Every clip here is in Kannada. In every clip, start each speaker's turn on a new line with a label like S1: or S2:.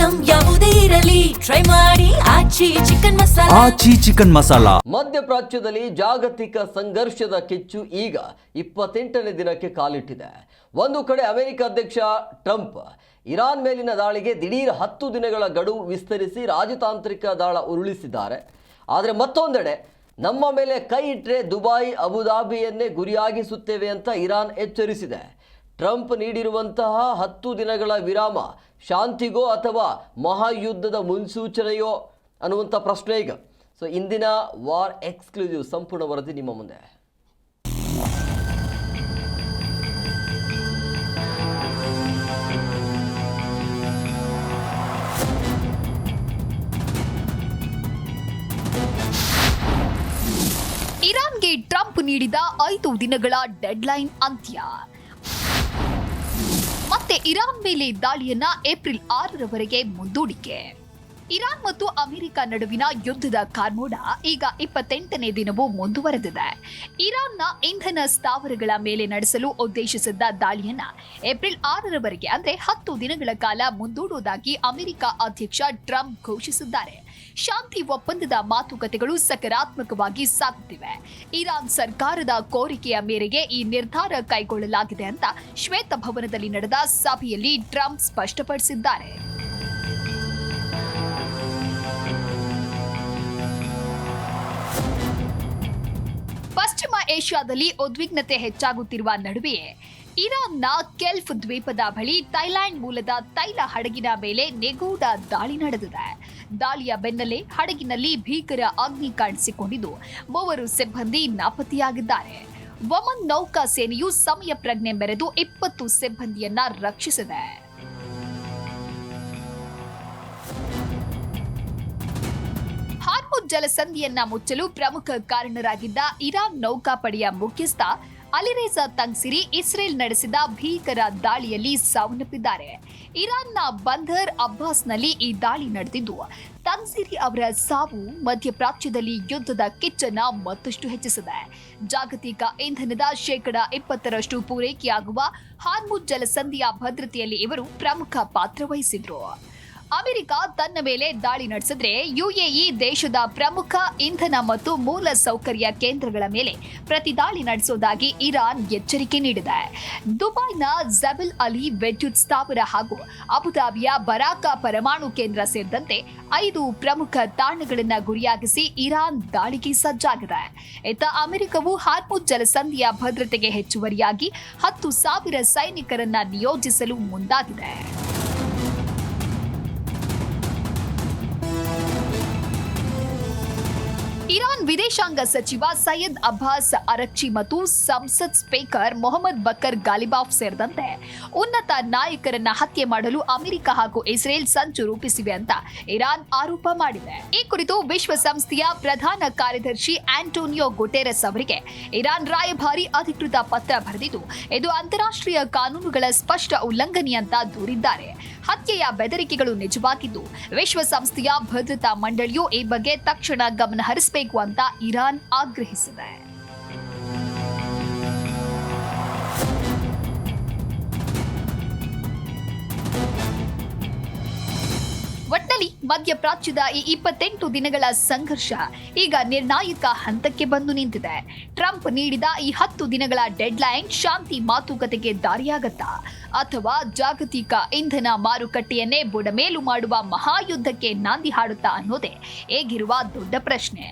S1: ಐಟಂ ಯಾವುದೇ ಇರಲಿ ಟ್ರೈ ಮಾಡಿ ಆಚಿ ಚಿಕನ್ ಮಸಾಲಾ.
S2: ಮಧ್ಯಪ್ರಾಚ್ಯದಲ್ಲಿ ಜಾಗತಿಕ ಸಂಘರ್ಷದ ಕಿಚ್ಚು ಈಗ 28ನೇ ದಿನಕ್ಕೆ ಕಾಲಿಟ್ಟಿದೆ. ಒಂದು ಕಡೆ ಅಮೆರಿಕ ಅಧ್ಯಕ್ಷ ಟ್ರಂಪ್ ಇರಾನ್ ಮೇಲಿನ ದಾಳಿಗೆ ದಿಢೀರ್ 10 ದಿನಗಳ ಗಡುವು ವಿಸ್ತರಿಸಿ ರಾಜತಾಂತ್ರಿಕ ದಾಳ ಉರುಳಿಸಿದ್ದಾರೆ. ಆದರೆ ಮತ್ತೊಂದೆಡೆ ನಮ್ಮ ಮೇಲೆ ಕೈ ಇಟ್ಟರೆ ದುಬೈ ಅಬುಧಾಬಿಯನ್ನೇ ಗುರಿಯಾಗಿಸುತ್ತೇವೆ ಅಂತ ಇರಾನ್ ಎಚ್ಚರಿಸಿದೆ. ಟ್ರಂಪ್ ನೀಡಿರುವಂತಹ 10 ದಿನಗಳ ವಿರಾಮ ಶಾಂತಿಗೋ ಅಥವಾ ಮಹಾಯುದ್ಧದ ಮುನ್ಸೂಚನೆಯೋ ಅನ್ನುವಂಥ ಪ್ರಶ್ನೆ ಈಗ. ಸೊ ಇಂದಿನ ವಾರ್ ಎಕ್ಸ್ಕ್ಲೂಸಿವ್ ಸಂಪೂರ್ಣ ವರದಿ ನಿಮ್ಮ ಮುಂದೆ.
S3: ಇರಾನ್ಗೆ ಟ್ರಂಪ್ ನೀಡಿದ 5 ದಿನಗಳ ಡೆಡ್ಲೈನ್ ಅಂತ್ಯ. ಮತ್ತೆ ಇರಾನ್ ಮೇಲೆ ದಾಳಿಯನ್ನ ಏಪ್ರಿಲ್ 6ರವರೆಗೆ ಮುಂದೂಡಿಕೆ. ಇರಾನ್ ಮತ್ತು ಅಮೆರಿಕ ನಡುವಿನ ಯುದ್ಧದ ಕಾರ್ಮೋಡ ಈಗ 28ನೇ ದಿನವೂ ಮುಂದುವರೆದಿದೆ. ಇರಾನ್ನ ಇಂಧನ ಸ್ಥಾವರಗಳ ಮೇಲೆ ನಡೆಸಲು ಉದ್ದೇಶಿಸಿದ್ದ ದಾಳಿಯನ್ನ ಏಪ್ರಿಲ್ 6ರವರೆಗೆ ಅಂದ್ರೆ 10 ದಿನಗಳ ಕಾಲ ಮುಂದೂಡುವುದಾಗಿ ಅಮೆರಿಕ ಅಧ್ಯಕ್ಷ ಟ್ರಂಪ್ ಘೋಷಿಸಿದ್ದಾರೆ. ಶಾಂತಿ ಒಪ್ಪಂದದ ಮಾತುಕತೆಗಳು ಸಕಾರಾತ್ಮಕವಾಗಿ ಸಾಗುತ್ತಿವೆ. ಇರಾನ್ ಸರ್ಕಾರದ ಕೋರಿಕೆಯ ಮೇರೆಗೆ ಈ ನಿರ್ಧಾರ ಕೈಗೊಳ್ಳಲಾಗಿದೆ ಅಂತ ಶ್ವೇತಭವನದಲ್ಲಿ ನಡೆದ ಸಭೆಯಲ್ಲಿ ಟ್ರಂಪ್ ಸ್ಪಷ್ಟಪಡಿಸಿದ್ದಾರೆ. ಪಶ್ಚಿಮ ಏಷ್ಯಾದಲ್ಲಿ ಉದ್ವಿಗ್ನತೆ ಹೆಚ್ಚಾಗುತ್ತಿರುವ ನಡುವೆಯೇ ಇರಾನ್ನ ಕೆಲ್ಫ್ ದ್ವೀಪದ ಬಳಿ ಥೈಲ್ಯಾಂಡ್ ಮೂಲದ ತೈಲ ಹಡಗಿನ ಮೇಲೆ ನಿಗೂಢ ದಾಳಿ ನಡೆದಿದೆ. ದಾಳಿಯ ಬೆನ್ನಲ್ಲೇ ಹಡಗಿನಲ್ಲಿ ಭೀಕರ ಅಗ್ನಿ ಕಾಣಿಸಿಕೊಂಡಿದ್ದು 3 ಸಿಬ್ಬಂದಿ ನಾಪತ್ತೆಯಾಗಿದ್ದಾರೆ. ಒಮನ್ ನೌಕಾ ಸೇನೆಯು ಸಮಯ ಪ್ರಜ್ಞೆ ಮೆರೆದು 20 ಸಿಬ್ಬಂದಿಯನ್ನ ರಕ್ಷಿಸಿದೆ. ಹಾರ್ಮುಜ್ ಜಲಸಂಧಿಯನ್ನ ಮುಚ್ಚಲು ಪ್ರಮುಖ ಕಾರಣರಾಗಿದ್ದ ಇರಾನ್ ನೌಕಾಪಡೆಯ ಮುಖ್ಯಸ್ಥ ಅಲಿರೇಜಾ ತಂಗ್ಸಿರಿ ಇಸ್ರೇಲ್ ನಡೆಸಿದ ಭೀಕರ ದಾಳಿಯಲ್ಲಿ ಸಾವನ್ನಪ್ಪಿದ್ದಾರೆ. ಇರಾನ್ನ ಬಂದರ್ ಅಬ್ಬಾಸ್ನಲ್ಲಿ ಈ ದಾಳಿ ನಡೆದಿದ್ದು ತಂಗ್ಸಿರಿ ಅವರ ಸಾವು ಮಧ್ಯಪ್ರಾಚ್ಯದಲ್ಲಿ ಯುದ್ಧದ ಕಿಚ್ಚನ್ನ ಮತ್ತಷ್ಟು ಹೆಚ್ಚಿಸಿದೆ. ಜಾಗತಿಕ ಇಂಧನದ 20% ಪೂರೈಕೆಯಾಗುವ ಹಾರ್ಮುಜ್ ಜಲಸಂಧಿಯ ಭದ್ರತೆಯಲ್ಲಿ ಇವರು ಪ್ರಮುಖ ಪಾತ್ರ ವಹಿಸಿದ್ರು. ಅಮೆರಿಕ ತನ್ನ ಮೇಲೆ ದಾಳಿ ನಡೆಸಿದ್ರೆ ಯುಎಇ ದೇಶದ ಪ್ರಮುಖ ಇಂಧನ ಮತ್ತು ಮೂಲ ಸೌಕರ್ಯ ಕೇಂದ್ರಗಳ ಮೇಲೆ ಪ್ರತಿದಾಳಿ ನಡೆಸುವುದಾಗಿ ಇರಾನ್ ಎಚ್ಚರಿಕೆ ನೀಡಿದೆ. ದುಬೈನ ಜಬಲ್ ಅಲಿ ವಿದ್ಯುತ್ ಸ್ಥಾವರ ಹಾಗೂ ಅಬುಧಾಬಿಯ ಬರಾಕಾ ಪರಮಾಣು ಕೇಂದ್ರ ಸೇರಿದಂತೆ 5 ಪ್ರಮುಖ ತಾಣಗಳನ್ನು ಗುರಿಯಾಗಿಸಿ ಇರಾನ್ ದಾಳಿಗೆ ಸಜ್ಜಾಗಿದೆ. ಇತ್ತ ಅಮೆರಿಕವು ಹಾರ್ಮುಜ್ ಜಲಸಂಧಿಯ ಭದ್ರತೆಗೆ ಹೆಚ್ಚುವರಿಯಾಗಿ 10,000 ಸೈನಿಕರನ್ನ ನಿಯೋಜಿಸಲು ಮುಂದಾಗಿದೆ. ಇರಾನ್ ವಿದೇಶಾಂಗ ಸಚಿವ ಸೈಯದ್ ಅಬ್ಬಾಸ್ ಅರಕ್ಚಿ ಮತ್ತು ಸಂಸತ್ ಸ್ಪೀಕರ್ ಮೊಹಮ್ಮದ್ ಬಕರ್ ಗಾಲಿಬಾಫ್ ಸೇರಿದಂತೆ ಉನ್ನತ ನಾಯಕರನ್ನ ಹತ್ಯೆ ಮಾಡಲು ಅಮೆರಿಕ ಹಾಗೂ ಇಸ್ರೇಲ್ ಸಂಚು ರೂಪಿಸಿವೆ ಅಂತ ಇರಾನ್ ಆರೋಪ ಮಾಡಿದೆ. ಈ ಕುರಿತು ವಿಶ್ವಸಂಸ್ಥೆಯ ಪ್ರಧಾನ ಕಾರ್ಯದರ್ಶಿ ಆಂಟೋನಿಯೋ ಗುಟೆರೆಸ್ ಅವರಿಗೆ ಇರಾನ್ ರಾಯಭಾರಿ ಅಧಿಕೃತ ಪತ್ರ ಬರೆದಿದ್ದು ಇದು ಅಂತಾರಾಷ್ಟ್ರೀಯ ಕಾನೂನುಗಳ ಸ್ಪಷ್ಟ ಉಲ್ಲಂಘನೆ ಅಂತ ದೂರಿದ್ದಾರೆ. ಹತ್ಯೆಯ ಬೆದರಿಕೆಗಳು ನಿಜವಾಗಿದ್ದು ವಿಶ್ವಸಂಸ್ಥೆಯ ಭದ್ರತಾ ಮಂಡಳಿಯು ಈ ಬಗ್ಗೆ ತಕ್ಷಣ ಗಮನ ಹರಿಸಬೇಕು ಅಂತ ಇರಾನ್ ಆಗ್ರಹಿಸಿದೆ. ಒಟ್ಟಲ್ಲಿ ಮಧ್ಯಪ್ರಾಚ್ಯದ ಈ 28 ದಿನಗಳ ಸಂಘರ್ಷ ಈಗ ನಿರ್ಣಾಯಕ ಹಂತಕ್ಕೆ ಬಂದು ನಿಂತಿದೆ. ಟ್ರಂಪ್ ನೀಡಿದ ಈ 10 ದಿನಗಳ ಡೆಡ್ಲೈನ್ ಶಾಂತಿ ಮಾತುಕತೆಗೆ ದಾರಿಯಾಗತ್ತಾ ಅಥವಾ ಜಾಗತಿಕ ಇಂಧನ ಮಾರುಕಟ್ಟೆಯನ್ನೇ ಬುಡಮೇಲು ಮಾಡುವ ಮಹಾಯುದ್ಧಕ್ಕೆ ನಾಂದಿ ಹಾಡುತ್ತಾ ಅನ್ನೋದೇ ಈಗಿರುವ ದೊಡ್ಡ ಪ್ರಶ್ನೆ.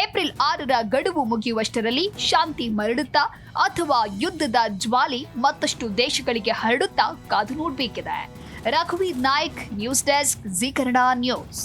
S3: ಏಪ್ರಿಲ್ 6ರ ಗಡುವು ಮುಗಿಯುವಷ್ಟರಲ್ಲಿ ಶಾಂತಿ ಮರಳುತ್ತಾ ಅಥವಾ ಯುದ್ಧದ ಜ್ವಾಲಿ ಮತ್ತಷ್ಟು ದೇಶಗಳಿಗೆ ಹರಡುತ್ತಾ ಕಾದು ನೋಡಬೇಕಿದೆ. ರಘುವೀರ್ Naik, news desk, Zee Kannada news.